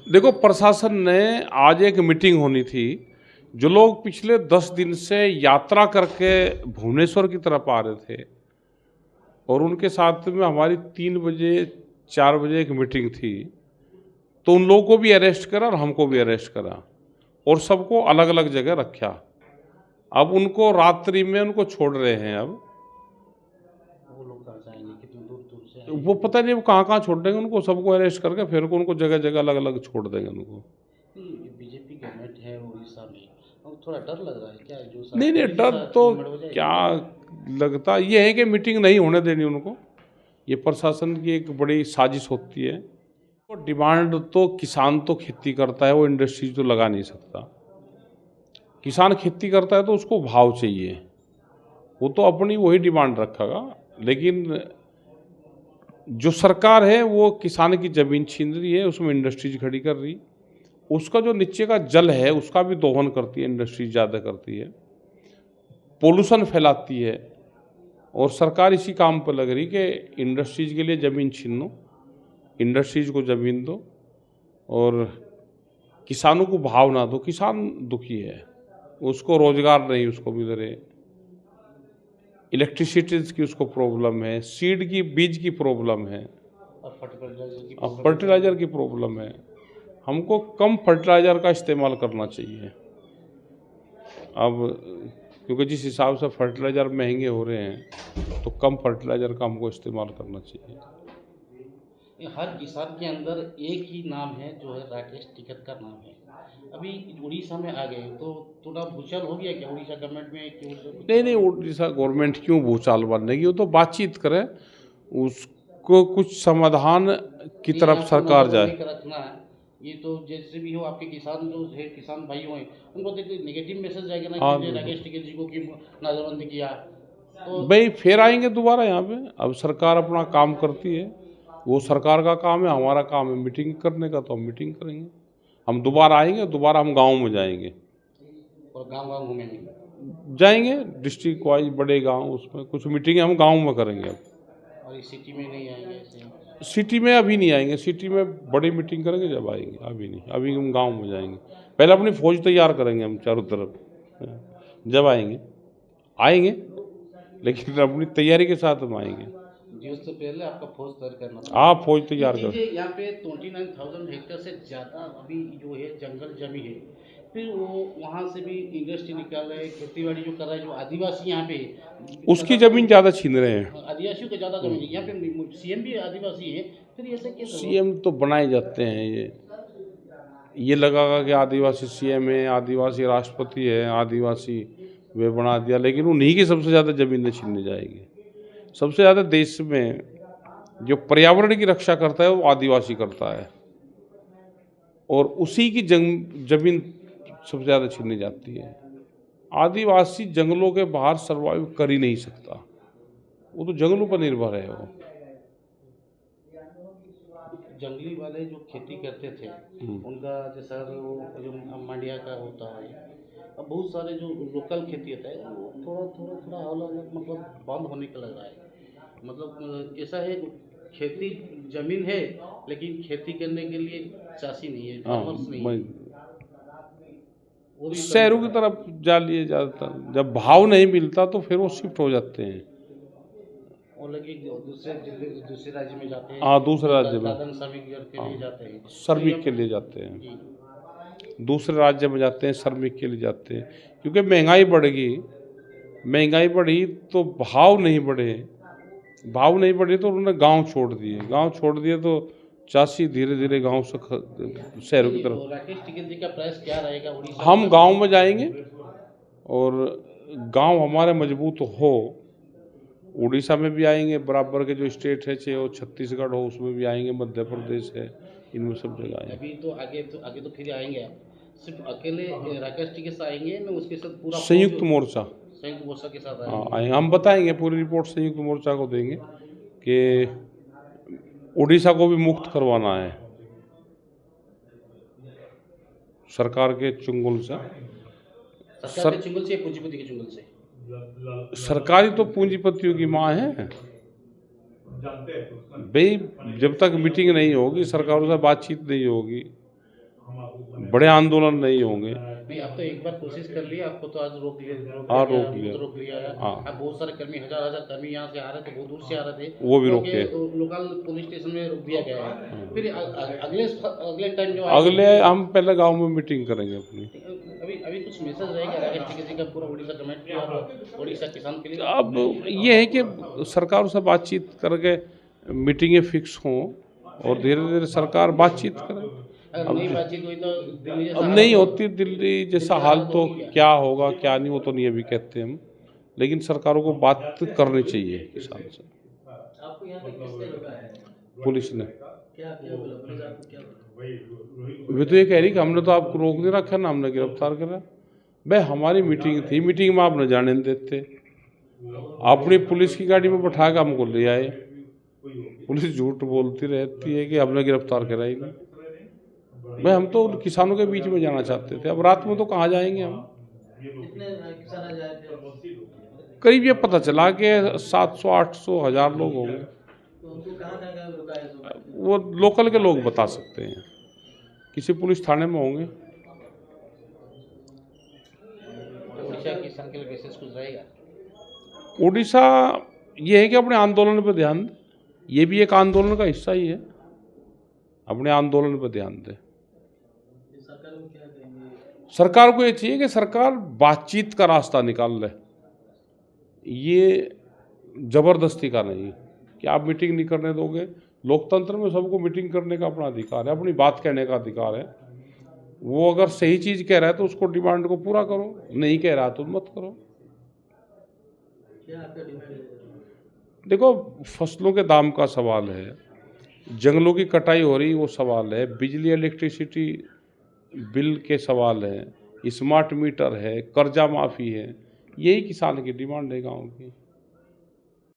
देखो, प्रशासन ने आज एक मीटिंग होनी थी। जो लोग पिछले 10 दिन से यात्रा करके भुवनेश्वर की तरफ आ रहे थे और उनके साथ में हमारी 3 बजे 4 बजे एक मीटिंग थी, तो उन लोगों को भी अरेस्ट करा और हमको भी अरेस्ट करा और सबको अलग अलग जगह रखा। अब उनको रात्रि में उनको छोड़ रहे हैं। अब वो लोग कहाँ से आएंगे, कितनी दूर दूर से आएंगे? वो पता नहीं वो कहाँ कहाँ छोड़ देंगे उनको, सबको अरेस्ट करके फिर उनको जगह जगह अलग अलग छोड़ देंगे उनको। बीजेपी गवर्नमेंट है उड़ीसा में, अब थोड़ा डर लग रहा है क्या? जो नहीं नहीं, पुलिस के डर साथ तो गड़बड़ हो जाएगी क्या क्या? लगता ये है कि मीटिंग नहीं होने देनी उनको। ये प्रशासन की एक बड़ी साजिश होती है। तो डिमांड तो किसान तो खेती करता है, वो इंडस्ट्री तो लगा नहीं सकता। किसान खेती करता है तो उसको भाव चाहिए, वो तो अपनी वही डिमांड रखेगा। लेकिन जो सरकार है वो किसान की ज़मीन छीन रही है, उसमें इंडस्ट्रीज खड़ी कर रही। उसका जो नीचे का जल है उसका भी दोहन करती है, इंडस्ट्रीज ज़्यादा करती है, पोल्यूशन फैलाती है। और सरकार इसी काम पर लग रही कि इंडस्ट्रीज के लिए ज़मीन छीन लो, इंडस्ट्रीज को ज़मीन दो और किसानों को भाव ना दो। किसान दुखी है, उसको रोजगार नहीं उसको मिल रहे, इलेक्ट्रिसिटी की उसको प्रॉब्लम है, सीड की बीज की प्रॉब्लम है, और फर्टिलाइजर की अब प्रॉब्लम फर्टिलाइज़र की प्रॉब्लम है। हमको कम फर्टिलाइज़र का इस्तेमाल करना चाहिए। अब क्योंकि जिस हिसाब से फर्टिलाइज़र महंगे हो रहे हैं तो कम फर्टिलाइज़र का हमको इस्तेमाल करना चाहिए। हर किसान के अंदर एक ही नाम है, जो है राकेश टिकैत का नाम है। अभी उड़ीसा में आ गए तो थोड़ा भूचाल हो गया क्या उड़ीसा गवर्नमेंट में? नहीं नहीं, उड़ीसा गवर्नमेंट क्यों भूचाल बनने की, वो तो बातचीत करे, उसको कुछ समाधान की नहीं, तरफ आपको सरकार नजरबंदी जाए। का रखना है। ये तो जैसे भी हो, आपके किसान जो है, किसान भाई हैं, उनको देखिए नेगेटिव मैसेज जाएगा ना हाँ कि राकेश टिकैत जी को कि नजरबंदी किया तो। भाई, फिर आएंगे दोबारा यहाँ पे। अब सरकार अपना काम करती है, वो सरकार का काम है, हमारा काम है मीटिंग करने का, तो हम मीटिंग करेंगे। हम दोबारा आएंगे, दोबारा हम गाँव में जाएंगे। और गांव गांव घूमेंगे? जाएंगे डिस्ट्रिक्ट वाइज, बड़े गांव, उसमें कुछ मीटिंग हम गांव में करेंगे। अब और इस सिटी में नहीं आएंगे ऐसे? सिटी में अभी नहीं आएंगे, सिटी में बड़ी मीटिंग करेंगे जब आएंगे, अभी नहीं। अभी हम गांव में जाएंगे, पहले अपनी फौज तैयार करेंगे हम चारों तरफ। जब आएंगे आएंगे, लेकिन अपनी तैयारी के साथ हम आएंगे। जी, उससे पहले आपका फौज तैयार करना आप फौज ये तैयार कर। चीज़ें यहाँ पे 29,000 हेक्टेयर से ज़्यादा अभी जो है जंगल जमी है। फिर वो वहाँ से भी इंडस्ट्री निकाल रहे हैं, खेती बाड़ी जो कर रहा है, जो आदिवासी यहाँ पे उसकी ज़्यादा ज़मीन ज़्यादा छीन रहे हैं। आदिवासियों को ज़्यादा जमीन है यहाँ पे। सीएम भी आदिवासी है, फिर ऐसे कैसे हो? सीएम तो बनाए जाते हैं। ये लगागा कि आदिवासी सीएम है, आदिवासी राष्ट्रपति है, आदिवासी वे बना दिया, लेकिन उन्हीं की सबसे ज़्यादा ज़मीनें छीनने जाएगी। सबसे ज़्यादा देश में जो पर्यावरण की रक्षा करता है वो आदिवासी करता है, और उसी की ज़मीन सबसे ज़्यादा छीनी जाती है। आदिवासी जंगलों के बाहर सर्वाइव कर ही नहीं सकता, वो तो जंगलों पर निर्भर है वो। जंगली वाले जो खेती करते थे उनका जैसा वो जो मंडिया का होता है, अब बहुत सारे जो लोकल खेती होता है वो थोड़ा थोड़ा थोड़ा अलग मतलब बंद होने का लग रहा है। मतलब ऐसा है, खेती जमीन है लेकिन खेती करने के लिए चाषी नहीं है, हाँ, फार्मर्स नहीं है। वो भी कमी शहरों कर की रहा तरफ जा लिए जाता, जब भाव नहीं मिलता तो फिर वो शिफ्ट हो जाते हैं। है। और लगे दूसरे जिले दूसरे राज्य में जाते हैं, हाँ, दूसरे राज्य में। दादन श्रमिक के लिए जाते हैं। तो श्रमिक के यहाँ लिए जाते हैं, जी, दूसरे राज्य में जाते हैं, श्रमिक के लिए जाते हैं। क्योंकि महंगाई बढ़ गई, महंगाई बढ़ी तो भाव नहीं बढ़े, भाव नहीं बढ़े तो उन्होंने गांव छोड़ दिए, गांव छोड़ दिए तो चाषी धीरे धीरे गांव से शहरों की तरफ। राकेश टिकैत जी का प्राइस क्या रहेगा उड़ीसा हम में? गांव में जाएंगे और गांव हमारे मजबूत हो, उड़ीसा में भी आएंगे, बराबर के जो स्टेट है, चाहे वो छत्तीसगढ़ हो उसमें भी आएंगे, मध्य प्रदेश है, इनमें सब जगह आएंगे। अभी तो आगे तो फिर आएंगे आप? सिर्फ अकेले राकेश टिकैत से आएंगे ना, उसके साथ पूरा संयुक्त मोर्चा, संयुक्त मोर्चा के साथ हाँ आएंगे? आएंगे। हम बताएंगे, पूरी रिपोर्ट संयुक्त मोर्चा को देंगे कि उड़ीसा को भी मुक्त करवाना है सरकार के चुंगल से। सरकार के चुंगल से या पूंजीपति के चुंगल से? सरकारी तो पूंजीपतियों की माँ है भाई। जब तक मीटिंग नहीं होगी, सरकारों से बातचीत नहीं होगी, बड़े आंदोलन नहीं होंगे। नहीं, अब तो एक बार कोशिश कर लिया, आपको तो आज रोक लिया, हाँ, रोक रोक लिया, लिया। रोक लिया है। हाँ। अब बहुत सारे कर्मी, हजार कर्मी यहाँ से आ रहे थे, बहुत दूर से आ रहे थे, वो भी क्योंकि रोके। लोकल पुलिस स्टेशन में रोक दिया गया है। फिर अगले अगले टाइम जो अगले हम पहले गांव में मीटिंग करेंगे अपनी। अभी अभी कुछ मैसेज रहेगा अगर किसी का पूरा उड़ीसा कमेटी और उड़ीसा किसान के लिए? अब ये है कि सरकार से बातचीत करके मीटिंगें फिक्स हों और धीरे धीरे सरकार बातचीत करे। अगर नई बातचीत हुई तो दिल्ली जैसा अब हाल नहीं तो- होती दिल्ली जैसा हाल तो क्या होगा क्या नहीं, वो तो नहीं अभी कहते हम, लेकिन सरकारों को बात करनी चाहिए किसान से। आपको यहाँ पे किसने रोका है? पुलिस ने क्या बोला पुलिस आपको, क्या बोला? वे तो ये कह रही कि हमने तो आपको रोक नहीं रखा ना, हमने गिरफ्तार करा। भाई हमारी मीटिंग थी, मीटिंग में आप न जाने देते, अपनी पुलिस की गाड़ी में बैठा के हमको ले आए। पुलिस झूठ बोलती रहती है कि हमने गिरफ्तार करा ही नहीं। भाई हम तो किसानों के बीच में जाना चाहते थे, अब रात में तो कहाँ जाएंगे हम। कितने किसान जाए थे? करीब ये पता चला कि 700 800 1000 लोग होंगे। तो उनको कहाँ रुका है? वो लोकल के लोग बता सकते हैं, किसी पुलिस थाने में होंगे। उड़ीसा किसान के लिए मैसेज कुछ रहेगा? उड़ीसा ये है कि अपने आंदोलन पर ध्यान दें, ये भी एक आंदोलन का हिस्सा ही है, अपने आंदोलन पर ध्यान दें। सरकार को क्या कहेंगे? सरकार को ये चाहिए कि सरकार बातचीत का रास्ता निकाल ले, ये जबरदस्ती का नहीं कि आप मीटिंग नहीं करने दोगे। लोकतंत्र में सबको मीटिंग करने का अपना अधिकार है, अपनी बात कहने का अधिकार है। वो अगर सही चीज़ कह रहा है तो उसको डिमांड को पूरा करो, नहीं कह रहा तो मत करो। क्या आपका डिमांड है? देखो, फसलों के दाम का सवाल है, जंगलों की कटाई हो रही वो सवाल है, बिजली इलेक्ट्रिसिटी बिल के सवाल है, स्मार्ट मीटर है, कर्जा माफ़ी है, यही किसान की डिमांड है गाँव की।